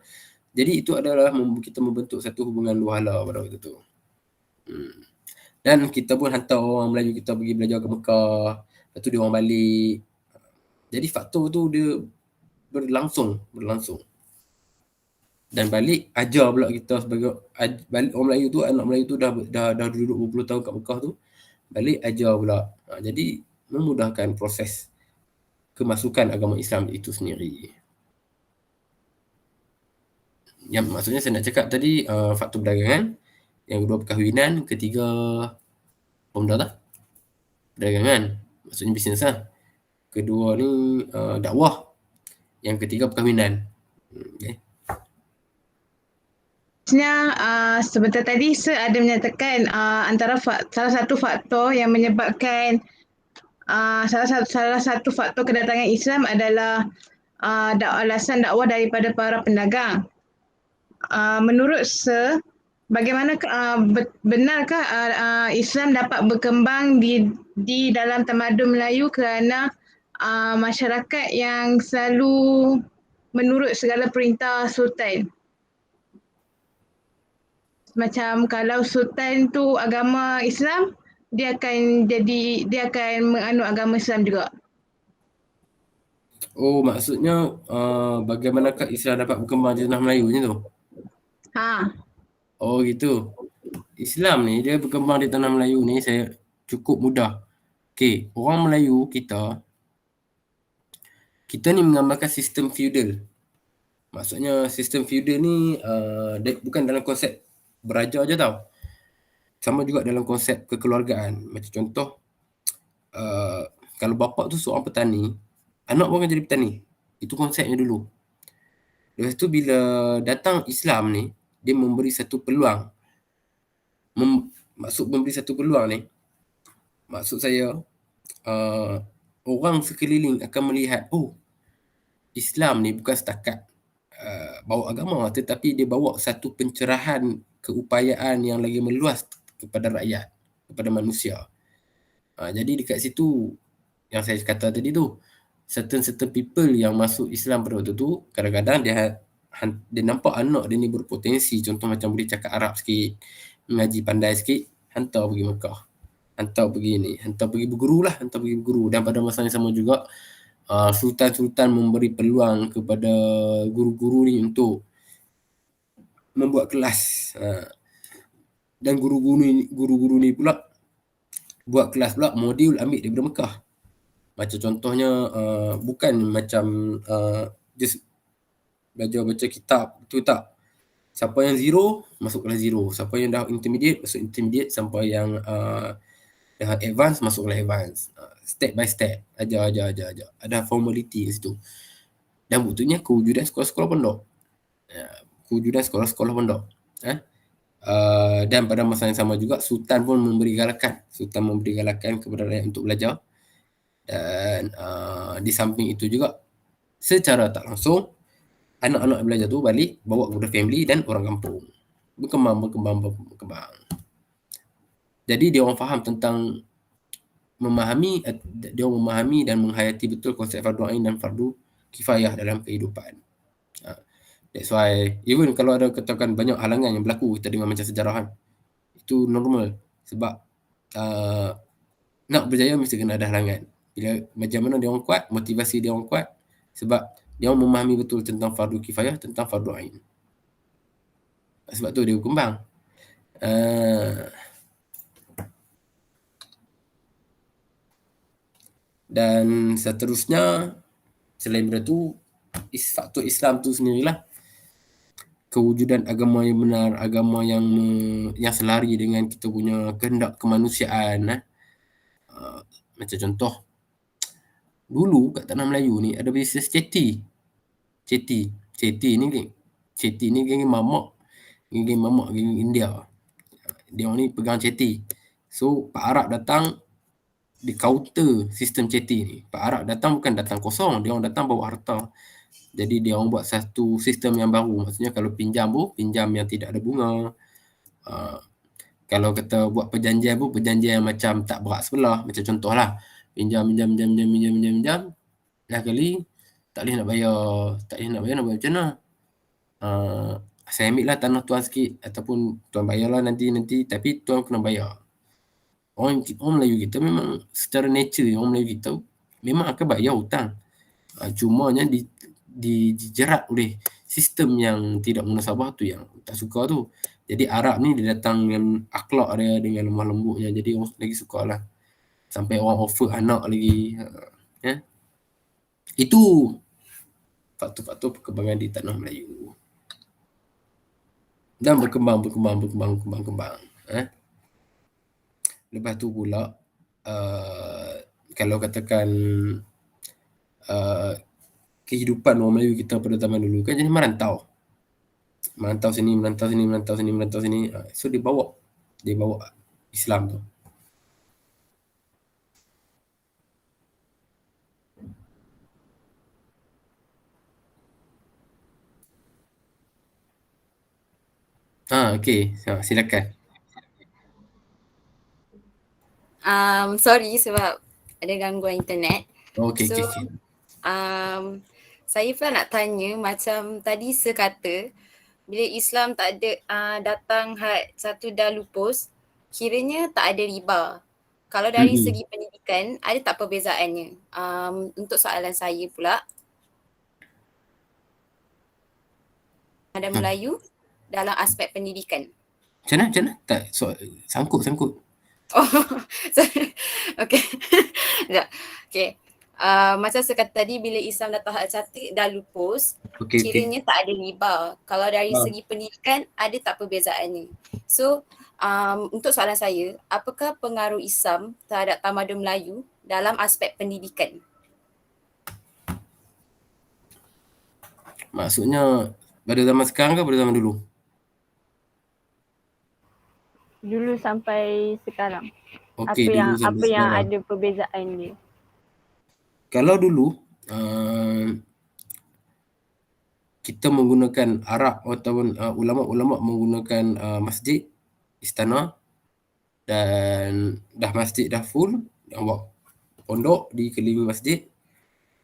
Jadi itu adalah kita membentuk satu hubungan luar hala pada waktu tu. Dan kita pun hantar orang Melayu kita pergi belajar ke Mekah, lepas tu dia orang balik. Jadi faktor tu dia berlangsung. Dan balik ajar pula kita sebagai balik orang Melayu tu, anak Melayu tu dah duduk berpuluh tahun kat Mekah tu, balik ajar pula. Jadi memudahkan proses kemasukan agama Islam itu sendiri. Yang maksudnya saya nak cakap tadi, faktor perdagangan, yang kedua perkahwinan, ketiga benda tak? Perdagangan, maksudnya bisnes lah. Kedua ni dakwah, yang ketiga perkahwinan. Okay. Sebentar tadi saya ada menyatakan antara salah satu faktor yang menyebabkan salah satu faktor kedatangan Islam adalah alasan dakwah daripada para pendagang. Menurut saya, benarkah Islam dapat berkembang di dalam tamadun Melayu kerana masyarakat yang selalu menurut segala perintah sultan? Macam kalau sultan tu agama Islam, dia akan menganut agama Islam juga. Oh, maksudnya bagaimanakah Islam dapat berkembang di tanah Melayu macam tu? Oh gitu. Islam ni dia berkembang di tanah Melayu ni saya cukup mudah. Okey, orang Melayu kita ni mengamalkan sistem feudal. Maksudnya sistem feudal ni bukan dalam konsep beraja je tau. Sama juga dalam konsep kekeluargaan. Macam contoh, kalau bapa tu seorang petani, anak pun akan jadi petani. Itu konsepnya dulu. Lepas tu bila datang Islam ni, dia memberi satu peluang. Memberi satu peluang ni, maksud saya, orang sekeliling akan melihat, oh, Islam ni bukan setakat bawa agama, tetapi dia bawa satu pencerahan, keupayaan yang lagi meluas kepada rakyat, kepada manusia. Jadi dekat situ yang saya kata tadi tu, certain people yang masuk Islam pada waktu tu, kadang-kadang dia nampak anak dia ni berpotensi, contoh macam boleh cakap Arab sikit, mengaji pandai sikit, hantar pergi Mekah, hantar pergi berguru. Dan pada masa yang sama juga sultan-sultan memberi peluang kepada guru-guru ni untuk membuat kelas. Dan guru-guru ni pula buat kelas pula, modul ambil daripada Mekah. Macam contohnya bukan macam just belajar baca kitab, itu tak. Siapa yang zero, masuk kelas zero. Siapa yang dah intermediate, masuk intermediate. Sampai yang dah advance, masuk kelas advance. Step by step, ajar. Ada formality kat situ. Dan buktinya kewujudan sekolah-sekolah pondok. Dan pada masa yang sama juga, Sultan pun memberi galakan kepada rakyat untuk belajar. Dan di samping itu juga, secara tak langsung, anak-anak belajar tu balik bawa kepada family dan orang kampung. Berkembang. Jadi dia orang faham tentang memahami dan menghayati betul konsep fardu ain dan fardu kifayah dalam kehidupan. That's why even kalau ada katakan banyak halangan yang berlaku, kita dengar macam sejarah kan, itu normal. Sebab nak berjaya mesti kena ada halangan. Bila macam mana dia orang kuat, motivasi dia orang kuat, sebab dia orang memahami betul tentang fardu kifayah, tentang fardu ain. Sebab tu dia berkembang. Dan seterusnya, selain daripada tu, faktor Islam tu sendirilah kewujudan agama yang benar, agama yang selari dengan kita punya kehendak kemanusiaan. Macam contoh, dulu kat tanah Melayu ni ada bisnes ceti. Ceti ni geng mamak, geng India. Dia orang ni pegang ceti. So Pak Arab datang di counter sistem ceti ni. Pak Arab datang bukan datang kosong, dia orang datang bawa harta. Jadi dia orang buat satu sistem yang baru. Maksudnya kalau pinjam yang tidak ada bunga. Kalau kata buat perjanjian perjanjian yang macam tak berat sebelah. Macam contohlah, pinjam. Dah kali tak boleh nak bayar nak bayar macam mana? Saya ambil lah tanah tuan sikit, ataupun tuan bayarlah nanti, tapi tuan kena bayar. Orang Melayu kita memang secara nature, orang Melayu kita memang akan bayar hutang. Cumanya dijerat oleh sistem yang tidak munasabah tu, yang tak suka tu. Jadi Arab ni dia datang dengan akhlak dia, dengan lemah lembutnya, jadi orang lagi suka lah. Sampai orang offer anak lagi. Itu faktor-faktor perkembangan di tanah Melayu. Dan berkembang. Lepas tu pula, kalau katakan kehidupan orang Melayu kita pada zaman dulu kan jadi merantau sini. So dia bawa Islam tu. Okey, silakan. Sorry sebab ada gangguan internet. Okay. Saya pula nak tanya, macam tadi sekata bila Islam tak ada datang satu dah lupus, kiranya tak ada riba. Kalau dari segi pendidikan, ada tak perbezaannya? Untuk soalan saya pula, ada Melayu dalam aspek pendidikan. Macam mana? Tak, sangkut. Oh, sorry. Okay. Okay. Macam sekata tadi, bila Islam dah tahap cantik, dah lupus, kiranya tak ada riba. Kalau dari segi pendidikan, ada tak perbezaannya? So, untuk soalan saya, apakah pengaruh Islam terhadap tamadun Melayu dalam aspek pendidikan? Maksudnya pada zaman sekarang ke pada zaman dulu? Dulu sampai sekarang. Okey, apa yang ada perbezaan dia? Kalau dulu kita menggunakan Arab ataupun ulama-ulama menggunakan masjid, istana, dan masjid dah full, yang buat pondok di keliling masjid,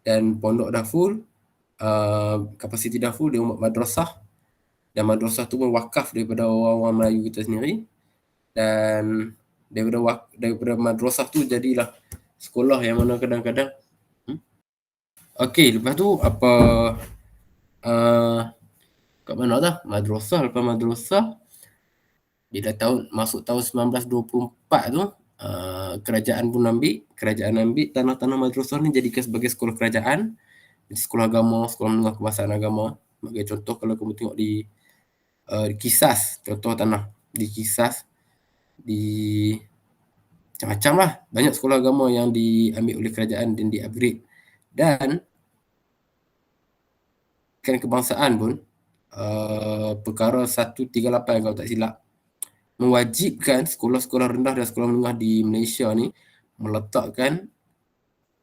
dan pondok dah full, kapasiti dah full, dia buat madrasah, dan madrasah tu pun wakaf daripada orang-orang Melayu kita sendiri. Dan daripada madrasah tu jadilah sekolah yang mana kadang-kadang okey, lepas tu apa kat mana dah madrasah, lepas madrasah bila masuk tahun 1924 tu kerajaan ambil tanah-tanah madrasah ni jadikan sebagai sekolah kerajaan, jadi sekolah agama, sekolah menengah kebangsaan agama. Sebagai contoh, kalau kamu tengok di Kisas, contoh tanah di Kisas, di macam-macam lah, banyak sekolah agama yang diambil oleh kerajaan dan di-upgrade. Dan kan kebangsaan pun perkara 138 kalau tak silap mewajibkan sekolah-sekolah rendah dan sekolah menengah di Malaysia ni meletakkan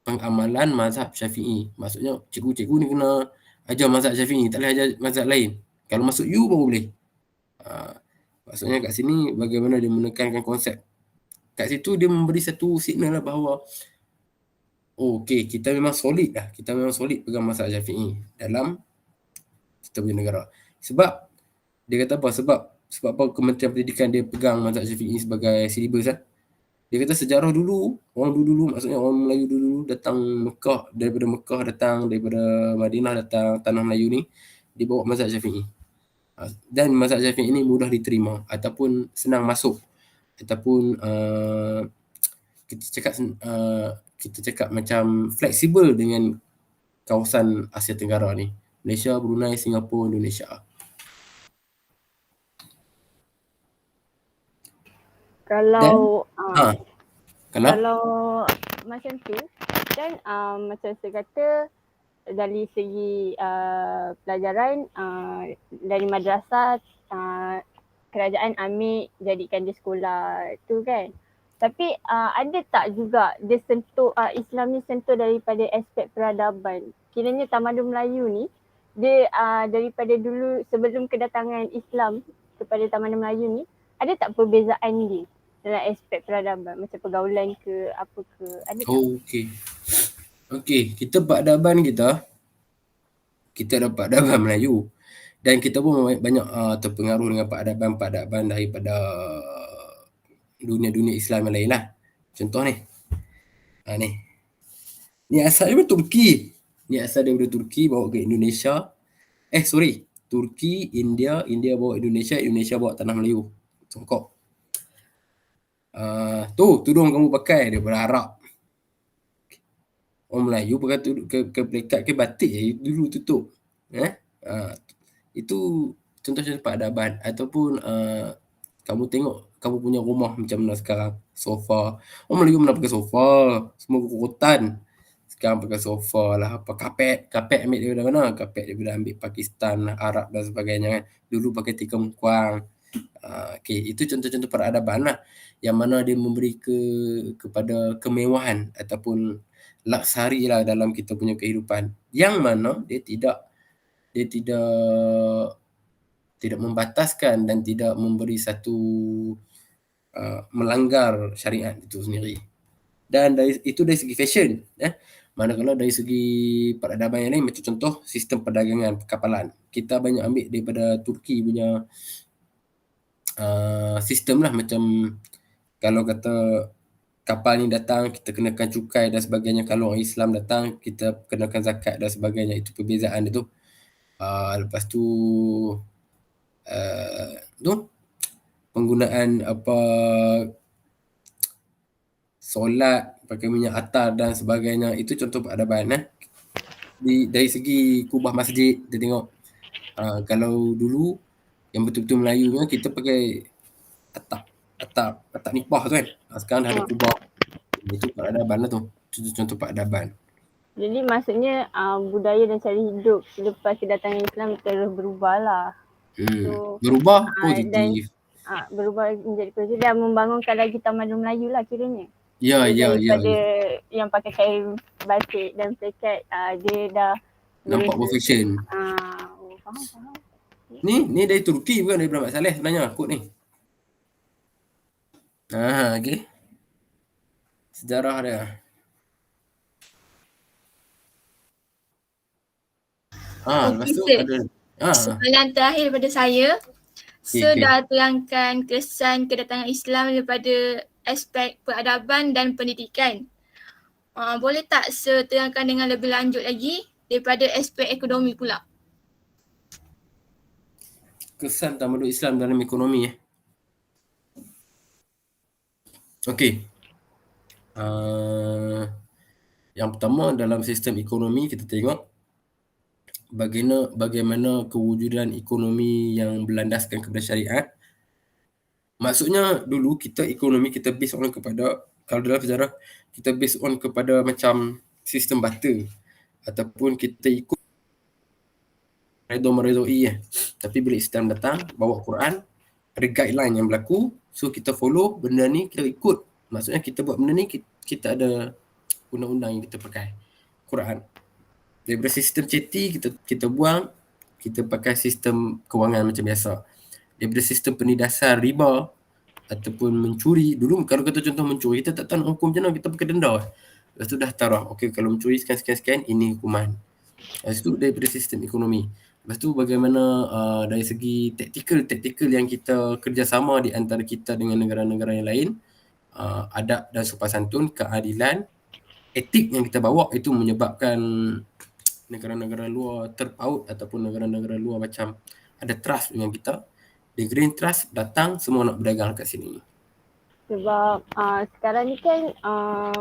pengamalan mazhab Syafi'i. Maksudnya cikgu-cikgu ni kena ajar mazhab Syafi'i, tak boleh ajar mazhab lain. Kalau masuk U baru boleh. Maksudnya kat sini bagaimana dia menekankan konsep. Kat situ dia memberi satu signal lah bahawa okey, kita memang solid dah. Kita memang solid pegang mazhab Syafi'i dalam kita punya negara. Sebab dia kata apa? Sebab apa Kementerian Pendidikan dia pegang mazhab Syafi'i sebagai silibus kan? Dia kata sejarah dulu, orang dulu maksudnya orang Melayu dulu datang Mekah, daripada Madinah datang tanah Melayu ni, dia bawa mazhab Syafi'i. Dan mazhab Syafi'i ini mudah diterima ataupun senang masuk, ataupun kita cakap kita cakap macam fleksibel dengan kawasan Asia Tenggara ni. Malaysia, Brunei, Singapura, Indonesia. Kalau Kalau macam tu kan macam saya kata dari segi pelajaran dari madrasah kerajaan ambil jadikan dia sekolah tu kan. Tapi ada tak juga dia sentuh Islam ni sentuh daripada aspek peradaban. Kiranya tamadun Melayu ni dia daripada dulu sebelum kedatangan Islam kepada tamadun Melayu ni ada tak perbezaan dia dalam aspek peradaban macam pergaulan ke apa ke ada tak? Okey, kita peradaban kita ada peradaban Melayu dan kita pun banyak terpengaruh dengan peradaban daripada dunia-dunia Islam yang lain lah. Contoh ni. Ni asal dia Turki. Ni asal daripada Turki bawa ke Indonesia. Turki, India bawa Indonesia, Indonesia bawa tanah Melayu. Songkok. Tu tudung kamu pakai daripada Arab. Orang Melayu pakai pelekat ke batik dulu tutup. Itu contoh-contoh peradaban ataupun kamu tengok kamu punya rumah macam mana sekarang, sofa. Orang Melayu mana pakai sofa, semua kukutan. Sekarang pakai sofa lah, apa kapet ambil daripada mana? Kapet daripada ambil Pakistan, Arab dan sebagainya kan. Dulu pakai tikam kuang. Itu contoh-contoh peradaban lah yang mana dia memberi kepada kemewahan ataupun laksari lah dalam kita punya kehidupan. Yang mana dia tidak membataskan dan tidak memberi satu melanggar syariat itu sendiri. Dan itu dari segi fashion. Manakala dari segi peradaban yang lain macam contoh sistem perdagangan kapalan. Kita banyak ambil daripada Turki punya sistem lah, macam kalau kata kapal ni datang kita kenakan cukai dan sebagainya, kalau orang Islam datang kita kenakan zakat dan sebagainya. Itu perbezaan dia tu. Lepas tu penggunaan solat pakai minyak atar dan sebagainya, itu contoh peradaban. Dari segi kubah masjid kita tengok, kalau dulu yang betul-betul Melayu kita pakai atap nipah tu kan. Sekarang dah ada kubah. Itu peradaban lah tu. Contoh peradaban. Jadi maksudnya budaya dan cara hidup selepas kedatangan Islam terus berubah lah. Berubah positif. Berubah menjadi positif dan membangunkan lagi tamadun Melayu lah kiranya. Ya. Daripada yang pakai kain batik dan pelekat, dia dah nampak profession. Faham. Ni dari Turki bukan daripada Mak Saleh sebenarnya kod ni. Okey. Sejarah dia. Lepas tu ada soalan terakhir daripada saya. Dah terangkan kesan kedatangan Islam daripada aspek peradaban dan pendidikan. Boleh tak terangkan dengan lebih lanjut lagi daripada aspek ekonomi pula? Kesan tamadun Islam dalam ekonomi. Okey. Yang pertama dalam sistem ekonomi kita tengok bagaimana kewujudan ekonomi yang berlandaskan kepada syariat. Maksudnya dulu ekonomi kita based on kepada, kalau dalam sejarah kita based on kepada macam sistem barter ataupun kita ikut redha-meredai. Tapi bila Islam datang bawa Quran, ada guideline yang berlaku, so kita follow benda ni, kita ikut. Maksudnya kita buat benda ni, kita ada undang-undang yang kita pakai, Quran. Daripada sistem ceti kita buang, kita pakai sistem kewangan macam biasa. Daripada sistem penindasan riba ataupun mencuri, dulu kalau kata contoh mencuri, kita tak tahu nak hukum macam mana, kita pakai denda. Lepas tu dah tarah, okey kalau mencuri sekian-sekian ini hukuman. Lepas tu daripada sistem ekonomi. Lepas tu bagaimana dari segi taktikal yang kita kerjasama di antara kita dengan negara-negara yang lain, adab dan sopan santun, keadilan, etik yang kita bawa, itu menyebabkan negara-negara luar terpaut ataupun negara-negara luar macam ada trust dengan kita. The green trust datang, semua nak berdagang kat sini. Sebab sekarang ni kan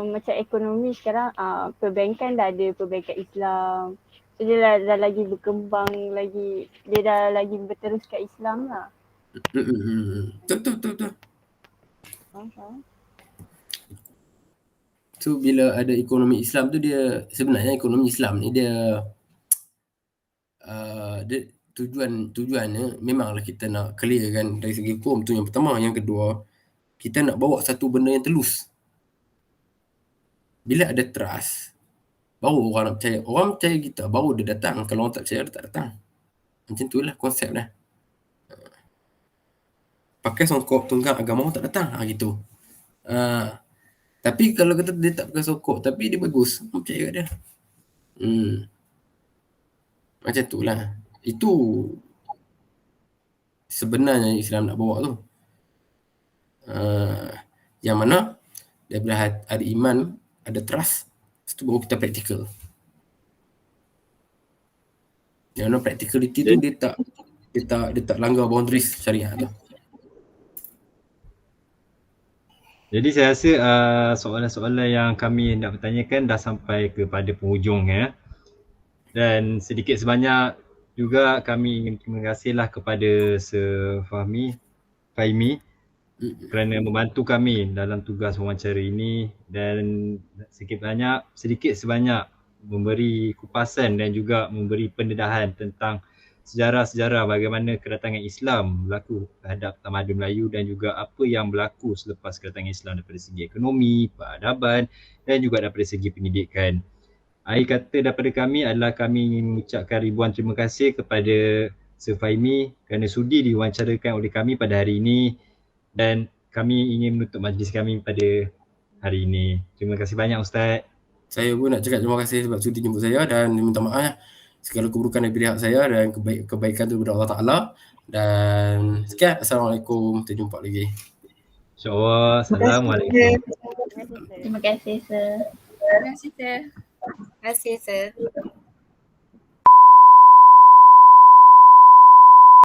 macam ekonomi sekarang perbankan dah ada perbankan Islam. So dia dah lagi berkembang lagi, dia dah lagi berterus kat Islam lah. Betul. Faham? So bila ada ekonomi Islam tu dia sebenarnya ekonomi Islam ni dia tujuannya memanglah kita nak clear kan dari segi hukum tu yang pertama. Yang kedua, kita nak bawa satu benda yang telus. Bila ada trust, baru orang nak percaya. Orang percaya kita, baru dia datang. Kalau orang tak percaya, dia tak datang. Macam tu lah konsep dah. Pakai songkok tunggang agama, orang tak datang. Gitu. Tapi kalau kata dia tak pakai songkok, tapi dia bagus, orang percaya kat dia. Macam tu lah. Itu sebenarnya Islam nak bawa tu. Yang mana daripada ada iman, ada trust, lepas tu baru kita practical. Yang mana practicality tu dia tak langgar boundaries syariah tu. Jadi saya rasa soalan-soalan yang kami nak bertanyakan dah sampai kepada penghujung ya. Dan sedikit sebanyak juga kami ingin terima kasihlah kepada Sir Fahmi kerana membantu kami dalam tugas wawancara ini dan sedikit sebanyak memberi kupasan dan juga memberi pendedahan tentang sejarah-sejarah bagaimana kedatangan Islam berlaku terhadap tamadun Melayu dan juga apa yang berlaku selepas kedatangan Islam daripada segi ekonomi, peradaban dan juga daripada segi pendidikan. Akhir kata daripada kami adalah kami ingin mengucapkan ribuan terima kasih kepada Sir Fahmi kerana sudi diwawancarakan oleh kami pada hari ini dan kami ingin menutup majlis kami pada hari ini. Terima kasih banyak Ustaz. Saya pun nak cakap terima kasih sebab sudi jemput saya dan minta maaf segala keburukan dari pihak saya dan kebaikan tu daripada Allah Ta'ala. Dan sekian. Assalamualaikum. Kita jumpa lagi. InsyaAllah. Assalamualaikum. Terima kasih, Sir. Terima kasih, Sir. Terima kasih, Sir.